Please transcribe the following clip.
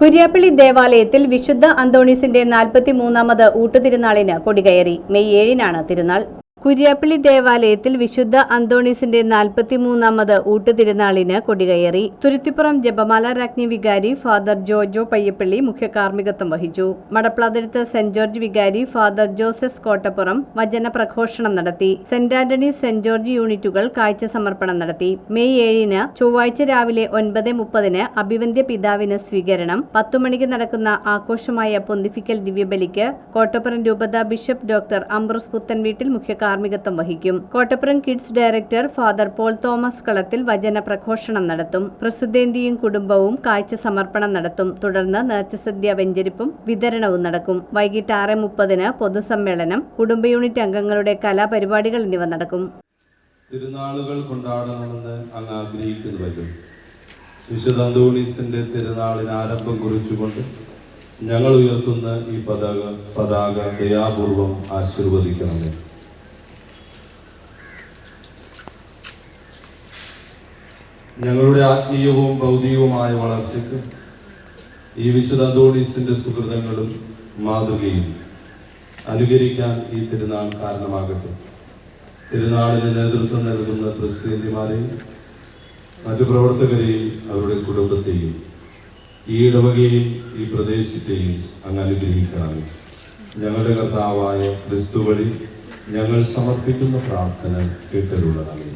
കുര്യാപ്പള്ളി ദേവാലയത്തിൽ വിശുദ്ധ അന്തോണീസിന്റെ 43ാമത് ഊട്ടുതിരുനാളിന് കൊടികയറി. മെയ് 7-നാണ് തിരുനാൾ. കുര്യാപ്പള്ളി ദേവാലയത്തിൽ വിശുദ്ധ അന്തോണീസിന്റെ 43ാമത് ഊട്ടുതിരുനാളിന് കൊടികയറി. തുരുത്തിപ്പുറം ജപമാല രാജ്ഞി വികാരി ഫാദർ ജോജോ പയ്യപ്പള്ളി മുഖ്യ കാർമ്മികത്വം വഹിച്ചു. മടപ്ലാതിരുത്ത് സെന്റ് ജോർജ് വികാരി ഫാദർ ജോസഫ് കോട്ടപ്പുറം വചന പ്രഘോഷണം നടത്തി. സെന്റ് ആന്റണീസ് സെന്റ് ജോർജ് യൂണിറ്റുകൾ കാഴ്ച സമർപ്പണം നടത്തി. മെയ് 7-ന് ചൊവ്വാഴ്ച രാവിലെ 9:30 അഭിവന്ദ്യ പിതാവിന് സ്വീകരണം. 10 മണിക്ക് നടക്കുന്ന ആഘോഷമായ പൊന്തിഫിക്കൽ ദിവ്യബലിക്ക് കോട്ടപ്പുറം രൂപത ബിഷപ്പ് ഡോക്ടർ അംബ്രോസ് പുത്തൻവീട്ടിൽ മുഖ്യ കാർമ്മികത്വം വഹിക്കും. Kottappuram kids director father Paul Thomas Kalathil വചന പ്രഘോഷണം നടത്തും. പ്രസുദ്ധേന്തിയും കുടുംബവും കാഴ്ച സമർപ്പണം നടത്തും. തുടർന്ന് നേർച്ചസദ്യ വെഞ്ചരിപ്പും വിതരണവും നടക്കും. വൈകിട്ട് 6:30 പൊതുസമ്മേളനം, കുടുംബ യൂണിറ്റ് അംഗങ്ങളുടെ കലാപരിപാടികൾ എന്നിവ നടക്കും. തിരുനാളുകൾ കൊണ്ടാടണമെന്ന് അങ്ങ് ആഗ്രഹിക്കുന്നുവല്ലോ. വിശുദ്ധ അന്തോണീസിന്റെ തിരുനാളിന് ആരംഭം കുറിച്ചുകൊണ്ട് ഞങ്ങൾ ഉയർത്തുന്ന ഈ പതാക ദയാപൂർവം ആശീർവദിക്കണമേ. ഞങ്ങളുടെ ആത്മീയവും ഭൗതികവുമായ വളർച്ചയ്ക്ക് ഈ വിശുദ്ധ അന്തോണീസിന്റെ സുഹൃതങ്ങളും മാതൃകയും അനുകരിക്കാൻ ഈ തിരുനാൾ കാരണമാകട്ടെ. തിരുനാളിന് നേതൃത്വം നൽകുന്ന പ്രസിദ്ധന്മാരെയും മറ്റു പ്രവർത്തകരെയും അവരുടെ കുടുംബത്തെയും ഈ ഇടവകയും ഈ പ്രദേശത്തെയും അങ്ങ് അനുഗ്രഹിക്കണമേ. ഞങ്ങളുടെ കർത്താവായ ക്രിസ്തു വഴി ഞങ്ങൾ സമർപ്പിക്കുന്ന പ്രാർത്ഥന കേട്ടരുള്ളതാണ്.